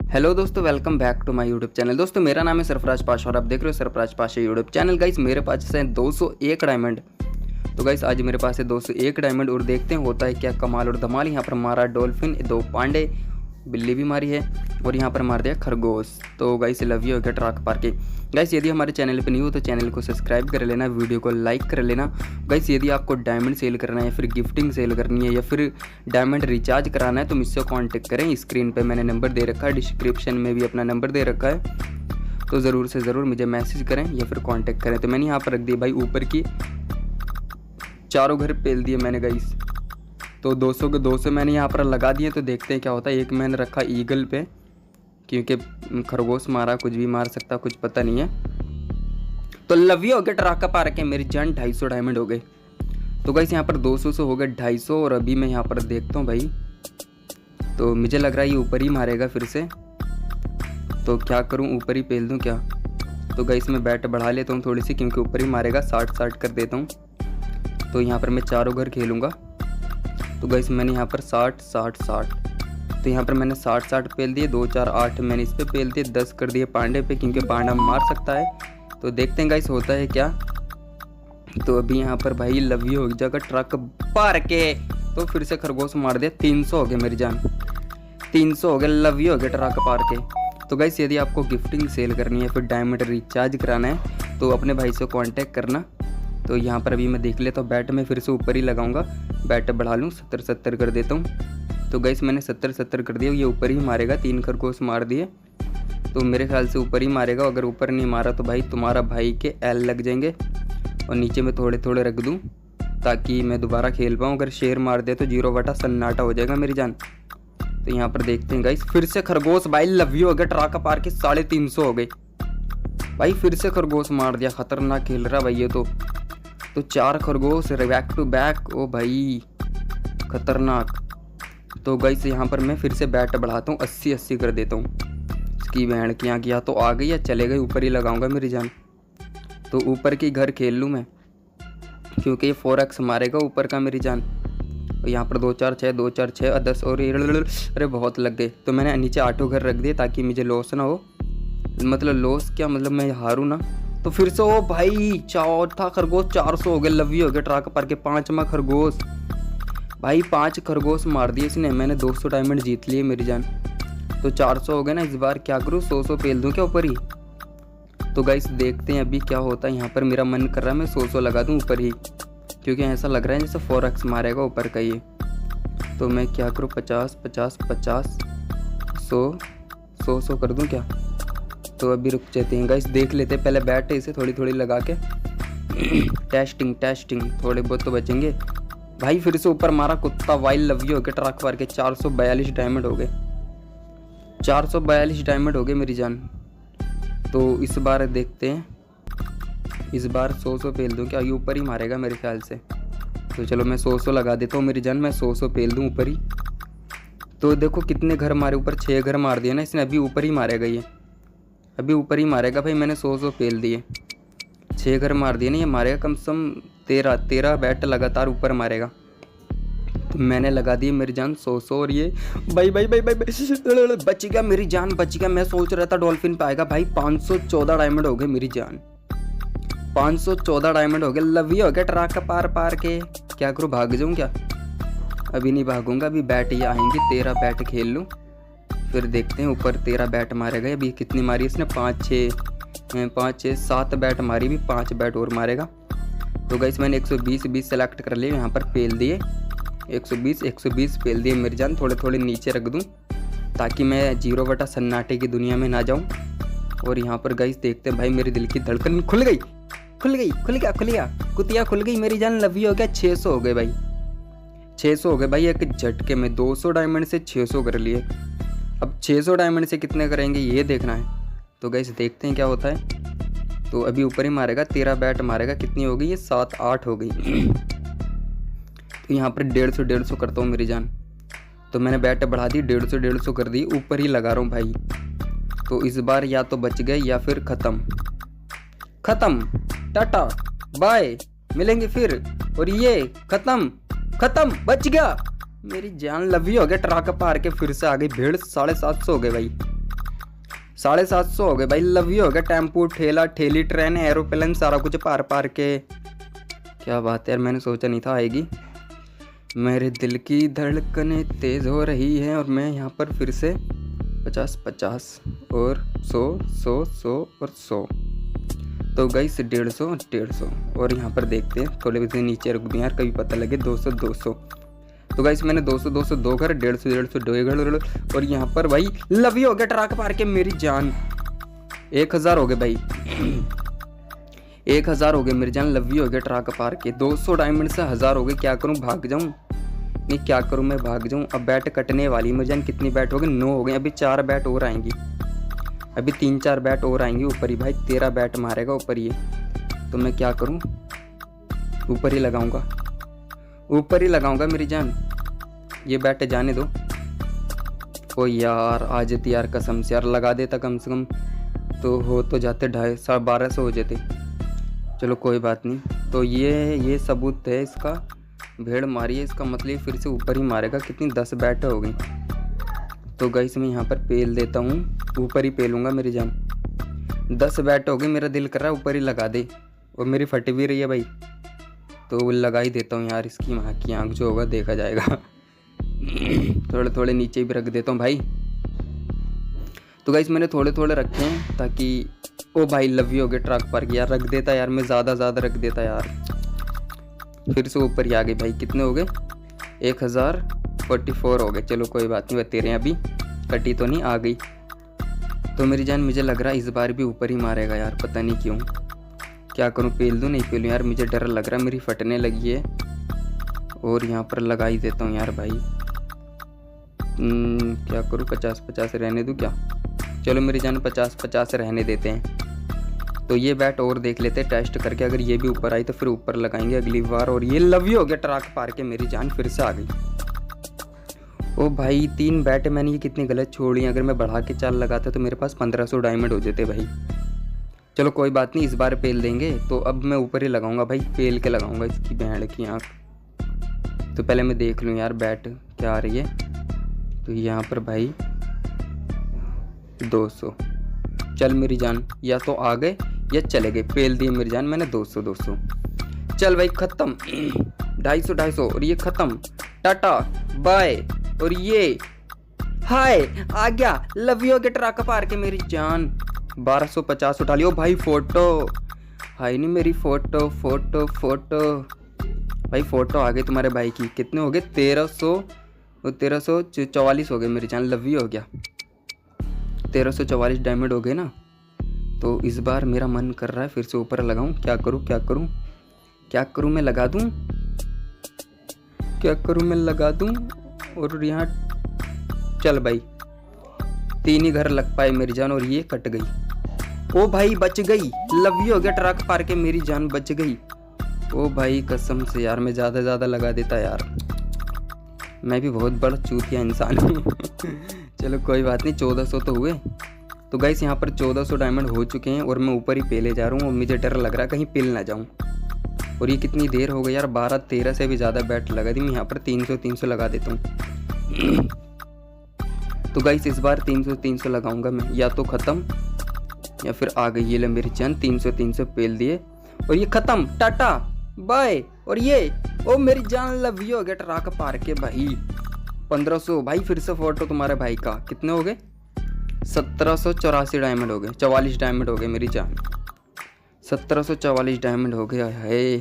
Hello दोस्तों, welcome back to my YouTube channel. दोस्तों मेरा नाम है सरफराज पाशा और आप देख रहे हो Sarfaraz Pasha YouTube channel. Guys मेरे पास है 201 डायमंड। तो गाइस आज मेरे पास है 201 डायमंड और देखते हैं होता है क्या कमाल और धमाल। यहाँ पर मारा डॉल्फिन, 2 पांडे, बिल्ली भी मारी है और यहाँ पर मार दिया खरगोश। तो गाइस लव यू हो गया ट्रक पार के। गाइस यदि हमारे चैनल पर न्यू हो तो चैनल को सब्सक्राइब कर लेना, वीडियो को लाइक कर लेना। गाइस यदि आपको डायमंड सेल करना है या फिर गिफ्टिंग सेल करनी है या फिर डायमंड रिचार्ज कराना है तो मुझसे कांटेक्ट करें। स्क्रीन पे मैंने नंबर दे रखा है, डिस्क्रिप्शन में भी अपना नंबर दे रखा है, तो ज़रूर से ज़रूर मुझे मैसेज करें या फिर कांटेक्ट करें। तो मैंने यहाँ पर रख दी भाई ऊपर की चारों घर पेल दिए मैंने गाइस। तो 200 के 200 मैंने यहाँ पर लगा दिए। तो देखते हैं क्या होता है। एक मैंने रखा ईगल पे क्योंकि खरगोश मारा, कुछ भी मार सकता, कुछ पता नहीं है। तो लव यू हो गया ट्रक का पार के मेरी जान। 250 डायमंड हो गए। तो गाइस यहाँ पर 200 से हो गए 250 और अभी मैं यहाँ पर देखता हूँ भाई। तो मुझे लग रहा है ये ऊपर ही मारेगा फिर से। तो क्या करूँ, ऊपर ही पेल दूँ क्या? तो गाइस मैं बैट बढ़ा लेता हूँ थोड़ी सी क्योंकि ऊपर ही मारेगा। 60-60 कर देता हूँ। तो यहाँ पर मैं चारों घर खेलूँगा। तो गाइस मैंने यहाँ पर 60-60-60, तो यहाँ पर मैंने 60-60 पेल दिए। 2 4 8 मैंने इस पे पेल दिए। 10 कर दिए पांडे पे क्योंकि पांडा मार सकता है। तो देखते हैं गाइस होता है क्या। तो अभी यहाँ पर भाई लव यू हो जाएगा ट्रक पार के। तो फिर से खरगोश मार दिया। 300 हो गए मेरी जान, 300 हो गए। लव यू हो गया ट्रक पार के। तो गाइस यदि आपको गिफ्टिंग सेल करनी है फिर डायमंड रिचार्ज कराना है तो अपने भाई से कांटेक्ट करना। तो यहाँ पर अभी मैं देख लेता हूँ। बैट में फिर से ऊपर ही लगाऊंगा, बैट बढ़ा लूँ। 70-70 कर देता हूँ। तो गाइस मैंने 70-70 कर दिया। ये ऊपर ही मारेगा। 3 खरगोश मार दिए तो मेरे ख्याल से ऊपर ही मारेगा। अगर ऊपर नहीं मारा तो भाई तुम्हारा भाई के एल लग जाएंगे। और नीचे में थोड़े थोड़े रख दूँ ताकि मैं दोबारा खेल पाऊँ। अगर शेर मार दे तो 0 बटा सन्नाटा हो जाएगा मेरी जान। तो यहाँ पर देखते हैं गाइस। फिर से खरगोश भाई लव यू हो गया ट्रक पार के। 350 हो गए भाई। फिर से खरगोश मार दिया। खतरनाक खेल रहा भाई ये तो 4 खरगोश बैक टू बैक। ओ भाई खतरनाक। तो गाइस यहाँ पर मैं फिर से बैट बढ़ाता हूँ। 80-80 कर देता हूँ। इसकी बहन की यहाँ किया तो आ गई या चले गई। ऊपर ही लगाऊंगा मेरी जान। तो ऊपर की घर खेल लूँ मैं क्योंकि ये 4x मारेगा ऊपर का मेरी जान। और यहाँ पर 2 4 6 2 4 6 और 10 और अरे बहुत लग गए। तो मैंने नीचे 8 घर रख दिए ताकि मुझे लॉस ना हो। मतलब लॉस क्या, मतलब मैं हारूँ ना। तो फिर से ओ भाई चौथा खरगोश 400 हो गए। लव यू हो गया ट्रक पर के। 5वां खरगोश भाई 5 खरगोश मार दिए इसने। मैंने 200 डायमंड जीत लिए मेरी जान। तो 400 हो गए ना। इस बार क्या करूँ, 100 पेल दूँ क्या ऊपर ही? तो गाइस देखते हैं अभी क्या होता है। यहाँ पर मेरा मन कर रहा है मैं 100 लगा दूँ ऊपर ही क्योंकि ऐसा लग रहा है जैसे 4x मारेगा ऊपर का ये। तो मैं क्या करूँ, 50-50-50 100 कर दूँ क्या? तो अभी रुक जाते हैं गाइस, देख लेते हैं पहले बैट इसे थोड़ी थोड़ी लगा के। टेस्टिंग थोड़े बहुत तो बचेंगे भाई। फिर से ऊपर मारा कुत्ता। वाइल लव यू हो गया ट्रक मार के। 442 डायमंड हो गए। 442 डायमंड हो गए मेरी जान। तो इस बार देखते हैं, इस बार 100 पेल दूँ क्या? ये ऊपर ही मारेगा मेरे ख्याल से। तो चलो मैं 100 लगा देता हूँ मेरी जान। मैं 100 पेल दूँ ऊपर ही। तो देखो कितने घर मारे ऊपर। 6 घर मार दिए ना इसने। अभी ऊपर ही मारेगा ये, अभी ऊपर ही मारेगा भाई। मैंने 100 पेल दिए। 6 घर मार दिए ना, ये मारेगा कम से कम 13 बैट लगातार ऊपर मारेगा। तो मैंने लगा दिए मेरी जान 100 और ये भाई बच गया मेरी जान, बच गया। मैं सोच रहा था डॉल्फिन पे आएगा भाई। 514 डायमंड हो गए मेरी जान। 514 डायमंड हो गए। लव यू हो गया ट्रक का पार के। क्या करूँ, भाग जाऊँ क्या? अभी नहीं भागूंगा। अभी बैट ये आएंगे। 13 बैट खेल लूँ फिर देखते हैं। ऊपर 13 बैट मारेगा। अभी कितनी मारी इसने? 5 6 7 बैट मारी। भी 5 बैट और मारेगा। तो गाइस मैंने 120 सेलेक्ट कर लिए। यहाँ पर पेल दिए 120 पेल दिए मेरी जान। थोड़े थोड़े नीचे रख दूँ ताकि मैं 0 बटा सन्नाटे की दुनिया में ना जाऊँ। और यहाँ पर गाइस देखते हैं भाई। मेरे दिल की धड़कन खुल गई कुतिया खुल गई मेरी जान। लव यू हो गया। 600 हो गए भाई। 600 हो गए भाई एक झटके में। 200 डायमंड से 600 कर लिए। अब 600 डायमंड से कितने करेंगे ये देखना है। तो गाइस देखते हैं क्या होता है। तो अभी ऊपर ही मारेगा। 13 बैट मारेगा। कितनी हो गई ये? 7-8 हो गई। तो यहाँ पर 150 करता हूँ मेरी जान। तो मैंने बैट बढ़ा दी। 150 कर दी। ऊपर ही लगा रहा हूँ भाई। तो इस बार या तो बच गए या फिर खत्म। टाटा बाय, मिलेंगे फिर। और ये खत्म बच गया। मेरी जान लवी हो गया ट्रक पार के। फिर से आ गई भीड़। 750 हो गए भाई। 750 हो गए भाई। लव यू हो गया। टेम्पू, ठेला, ठेली, ट्रेन, एरोप्लेन, सारा कुछ पार पार के। क्या बात है यार, मैंने सोचा नहीं था आएगी। मेरे दिल की धड़कनें तेज़ हो रही हैं और मैं यहाँ पर फिर से 50-50 और 100-100 और 100। तो गाइस 150-150 और यहाँ पर देखते हैं थोड़े से नीचे रुक दिए यार, कभी पता लगे 200-200। तो गाइस मैंने 200-200 दो घर, 150-150 दो घर और यहाँ पर भाई लव यू हो गया ट्रक पार के मेरी जान। 1000 हो गए भाई। 1000 हो गए मेरी जान। लव यू हो गया ट्रक पार के। 200 डायमंड से 1000 हो गए। क्या करूँ, भाग जाऊँ? नहीं, क्या करूँ मैं, भाग जाऊँ? अब बैट कटने वाली मेरी जान। कितनी बैट हो गई? 9 हो गई। अभी 4 बैट और आएंगी। अभी 3-4 बैट और आएंगी ऊपर ही भाई। 13 बैट मारेगा ऊपर ही। तो मैं क्या करूँ? ऊपर ही लगाऊंगा, ऊपर ही लगाऊंगा मेरी जान। ये बैट जाने दो। ओ यार आ जाती यार, कसम से यार लगा देता कम से कम तो हो तो जाते 1250 हो जाते। चलो कोई बात नहीं। तो ये सबूत है इसका। भेड़ मारी है, इसका मतलब फिर से ऊपर ही मारेगा। कितनी 10 बैट हो गई। तो गाइस मैं यहाँ पर पेल देता हूँ, ऊपर ही पेलूंगा मेरी जान। 10 बैट हो गई। मेरा दिल कर रहा है ऊपर ही लगा दे और मेरी फट भी रही है भाई, तो लगा ही देता हूँ यार। इसकी माँ की आँख जो होगा देखा जाएगा। थोड़े थोड़े नीचे भी रख देता हूँ भाई। तो गाइस मैंने थोड़े थोड़े रखे हैं ताकि ओ भाई लव यू हो गया ट्रक पार यार। रख देता यार मैं, ज़्यादा रख देता यार। फिर से ऊपर ही आ गए भाई। कितने हो गए? 1044 हो गए। चलो कोई बात नहीं, बते रहे हैं अभी। कटी तो नहीं, आ गई। तो मेरी जान मुझे लग रहा है इस बार भी ऊपर ही मारेगा यार, पता नहीं क्यों। क्या करूँ, पेल दूँ नहीं पेलूँ यार? मुझे डर लग रहा है, मेरी फटने लगी है। और यहाँ पर लगा ही देता हूँ यार भाई। क्या करूँ, 50-50 रहने दूँ क्या? चलो मेरी जान 50-50 रहने देते हैं। तो ये बैट और देख लेते हैं टेस्ट करके। अगर ये भी ऊपर आई तो फिर ऊपर लगाएंगे अगली बार। और ये लव यू हो गया ट्रक पार के मेरी जान। फिर से आ गई। ओ भाई 3 बैट मैंने ये कितनी गलत छोड़ी। अगर मैं बढ़ा के 4 लगाता तो मेरे पास 1500 डायमंड हो जाते भाई। चलो कोई बात नहीं, इस बार पेल देंगे। तो अब मैं ऊपर ही लगाऊंगा भाई, पेल के लगाऊंगा इसकी भेड़ की आँख। तो पहले मैं देख लूँ यार बैट क्या आ रही है। तो यहाँ पर भाई 200। चल मेरी जान, या तो आ गए या चले गए। पेल दिए मेरी जान मैंने 200। चल भाई खत्म। 250 और ये खत्म। Tata bye. और ये हाय आ गया। लव यू के ट्रक पार के मेरी जान। 1250 उठा लियो भाई। फोटो हाय नहीं मेरी फोटो भाई। फोटो आ गई तुम्हारे भाई की। कितने हो गए? 1300 और 1344 हो गए मेरी जान। लव यू हो गया। 1344 डायमंड हो गए ना। तो इस बार मेरा मन कर रहा है फिर से ऊपर लगाऊं। क्या करूं मैं लगा दूं? और यहाँ चल भाई 3 ही घर लग पाए मेरी जान और ये कट गई। ओ भाई बच गई। लव यू हो गया ट्रक पार के मेरी जान, बच गई। ओ भाई कसम से यार मैं ज़्यादा लगा देता यार। मैं भी बहुत बड़ा चूतिया इंसान हूँ। चलो कोई बात नहीं, 1400 तो हुए। तो गाइस यहाँ पर 1400 डायमंड हो चुके हैं और मैं ऊपर ही पेले जा रहा हूँ। और मुझे डर लग रहा है कहीं पिल ना जाऊँ। और ये कितनी देर हो गई यार, 12-13 से भी ज़्यादा बैट लगा दी। मैं यहाँ पर 300 लगा देता हूँ। तो गाइस इस बार 300 लगाऊंगा मैं। या तो ख़त्म या फिर आ गई। ये ले मेरी जान 300 पेल दिए और ये ख़त्म। Tata bye. और ये ओ मेरी जान लव यू हो गया ट्रक पार के भाई। 1500 भाई। फिर से फोटो तुम्हारे भाई का। कितने हो गए? 1784 डायमंड हो गए। 44 डायमंड हो गए मेरी जान। 1744 डायमंड हो गया है।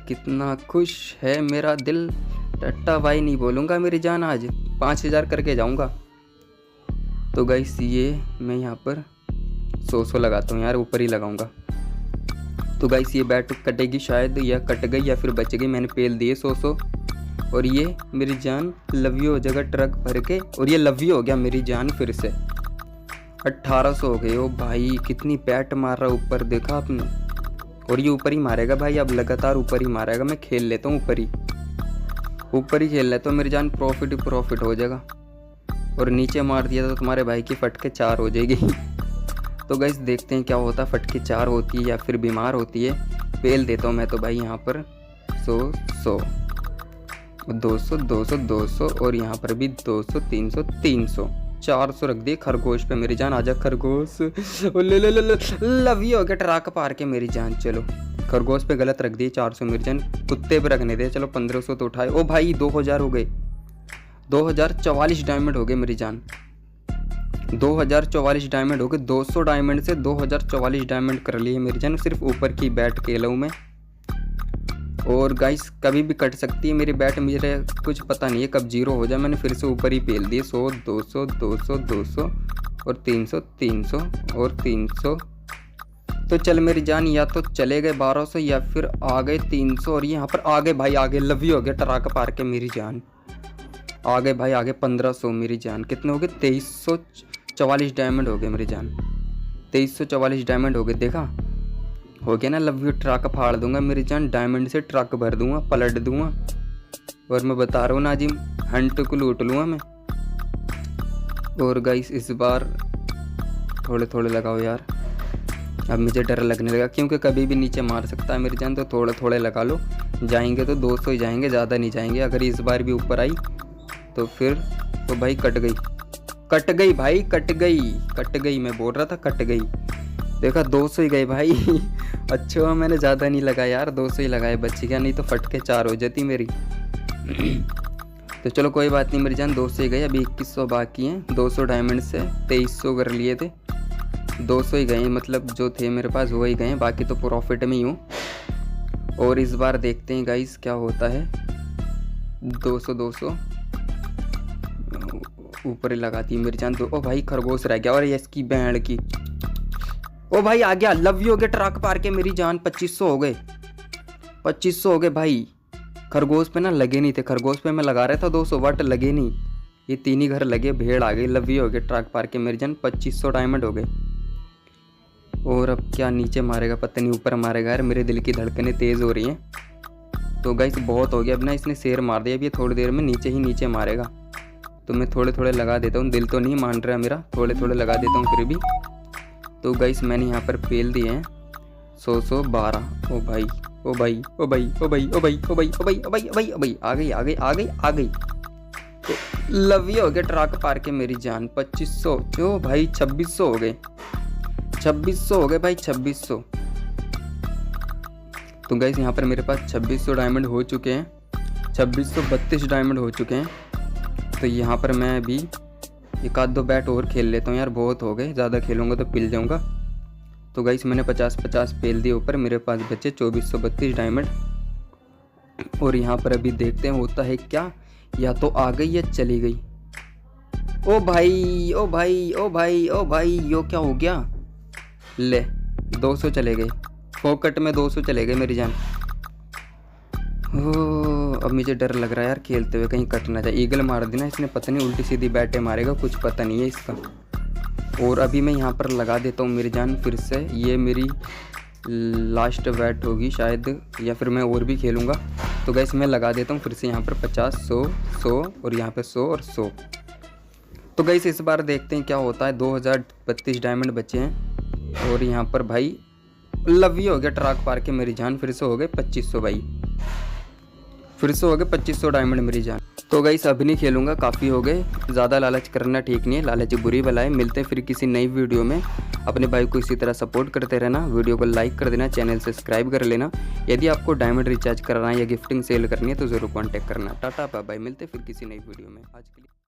कितना खुश है मेरा दिल। टट्टा भाई नहीं बोलूँगा मेरी जान, आज 5000 करके जाऊँगा। तो गाइस ये मैं यहाँ पर 100 लगाता हूँ यार, ऊपर ही लगाऊँगा। तो गाइस ये बैट कटेगी शायद, या कट गई या फिर बच गई। मैंने पेल दिए 100 और ये मेरी जान लव यू हो जाएगा ट्रक भर के। और ये लव यू हो गया मेरी जान। फिर से 1800 हो गए। ओ भाई कितनी बैट मार रहा ऊपर, देखा आपने? और ये ऊपर ही मारेगा भाई, अब लगातार ऊपर ही मारेगा। मैं खेल लेता हूँ ऊपर ही खेल लेता हूँ मेरी जान। प्रॉफिट हो जाएगा। और नीचे मार दिया तो तुम्हारे भाई की फटके 4 हो जाएगी। तो गाइस देखते हैं क्या होता है। फटके 4 होती है या फिर बीमार होती है। पेल देता हूँ मैं तो भाई यहाँ पर 100 200 और यहाँ पर भी 200 300 400 रख दिए खरगोश पे मेरी जान। आजा खरगोश, ले ले ले ले, लव यू हो गया ट्रक पार के मेरी जान। चलो खरगोश पे गलत रख दिए 400 मेरी जान, कुत्ते पे रखने दे। चलो 1500 तो उठाए। ओ भाई 2000 हो गए, 2044 डायमंड हो गए मेरी जान, 2044 डायमंड हो गए। 200 डायमंड से 2044 डायमंड कर लिए मेरी जान। सिर्फ ऊपर की बैट खेला हूँ मैं। और गाइस कभी भी कट सकती है मेरी बैट, मुझे कुछ पता नहीं है कब जीरो हो जाए। मैंने फिर से ऊपर ही पेल दिए 100 200 200 200 और 300 300 और 300। तो चल मेरी जान, या तो चले गए 1200 या फिर आ गए 300। और यहाँ पर आगे भाई आगे लव यू हो गया ट्रक पार के मेरी जान। आगे भाई आगे 1500 मेरी जान। कितने हो गए? 2344 डायमंड हो गए मेरी जान, 2344 डायमंड हो गए। देखा हो गया ना, लव यू ट्रक फाड़ दूंगा मेरी जान, डायमंड से ट्रक भर दूंगा, पलट दूंगा। और मैं बता रहा हूँ ना जी, हंट को लूट लूँगा मैं। और गाइस इस बार थोड़े थोड़े लगाओ यार, अब मुझे डर लगने लगा क्योंकि कभी भी नीचे मार सकता है मेरी जान। तो थोड़े थोड़े लगा लो, जाएंगे तो 200 ही जाएंगे, ज़्यादा नहीं जाएंगे। अगर इस बार भी ऊपर आई तो फिर तो भाई कट गई, कट गई भाई, कट गई, कट गई। मैं बोल रहा था कट गई। देखा 200 ही गए भाई। अच्छा मैंने ज़्यादा नहीं लगाया यार, 200 ही लगाए, बच गया, नहीं तो फट के 4 हो जाती मेरी। तो चलो कोई बात नहीं मेरी जान, 200 ही गए। अभी 2100 बाकी हैं। 200 डायमंड से 2300 कर लिए थे, 200 ही गए, मतलब जो थे मेरे पास वो ही गए, बाकी तो प्रॉफिट में ही हूँ। और इस बार देखते हैं गाइस क्या होता है। 200 200 ऊपर ही लगाती है मेरी जान। तो ओ भाई खरगोश रह गया, और ये इसकी बैंड की। ओ भाई आ गया, लव यू हो गया ट्रक पार के मेरी जान। 2500 हो गए, 2500 हो गए भाई। खरगोश पे ना लगे नहीं थे, खरगोश पे मैं लगा रहा था 200 बट लगे नहीं। ये 3 ही घर लगे, भेड़ आ गई। लव यू हो गया ट्रक पार के मेरी जान, 2500 डायमंड हो गए। और अब क्या नीचे मारेगा पता नहीं, ऊपर मारेगा यार। मेरे दिल की धड़कनें तेज़ हो रही हैं। तो गाइस बहुत हो गया, अब ना इसने शेर मार दिया। अब ये थोड़ी देर में नीचे मारेगा। तो मैं थोड़े थोड़े लगा देता हूँ, दिल तो नहीं मान रहा मेरा, थोड़े थोड़े लगा देता हूँ फिर भी। तो गाइस मैंने यहाँ पर पेल दिए हैं 100 ओ भाई ओ भाई ओ भाई ओ भाई ओ भाई ओ भाई ओ भाई ओ भाई ओ भाई ओ भाई, आ गई आ गई आ गई आ गई। तो लव यू हो गया ट्रक पार के मेरी जान। 2500 जो भाई 2600 हो गए, 2600 हो गए भाई, 2600। तो गाइस यहाँ पर मेरे पास 2600 डायमंड हो चुके हैं, 2632 डायमंड हो चुके हैं। तो यहाँ पर मैं अभी एक आध दो बैट और खेल लेता हूँ यार, बहुत हो गए, ज़्यादा खेलूँगा तो पिल जाऊँगा। तो गाइस मैंने 50-50 पेल दिए ऊपर, मेरे पास बचे 2432 डायमंड। और यहाँ पर अभी देखते हैं होता है क्या, या तो आ गई या चली गई। ओ भाई ओ भाई ओ भाई ओ भाई, यो क्या हो गया? ले 200 चले गए, फोकट में 200 चले गए मेरी जान। अब मुझे डर लग रहा है यार खेलते हुए, कहीं कट ना जाए। ईगल मार देना इसने, पता नहीं उल्टी सीधी बैटें मारेगा, कुछ पता नहीं है इसका। और अभी मैं यहाँ पर लगा देता हूँ मेरी जान फिर से, ये मेरी लास्ट बैट होगी शायद, या फिर मैं और भी खेलूँगा। तो गैस मैं लगा देता हूँ फिर से यहाँ पर 50 100 100 और यहाँ पर 100 और 100। तो गैस इस बार देखते हैं क्या होता है। 2032 डायमंड बचे हैं। और यहाँ पर भाई लव यू हो गया ट्रक पार के मेरी जान, फिर से हो गए 2500 भाई, फिर से हो गए 2500 डायमंड मेरी जान। तो गाइस अब नहीं खेलूँगा, काफ़ी हो गए, ज़्यादा लालच करना ठीक नहीं है, लालच बुरी बला है। मिलते हैं फिर किसी नई वीडियो में। अपने भाई को इसी तरह सपोर्ट करते रहना, वीडियो को लाइक कर देना, चैनल सब्सक्राइब कर लेना। यदि आपको डायमंड रिचार्ज कराना है या गिफ्टिंग सेल करनी है तो ज़रूर कॉन्टैक्ट करना। टाटा बाय बाय, मिलते हैं फिर किसी नई वीडियो में। आज के लिए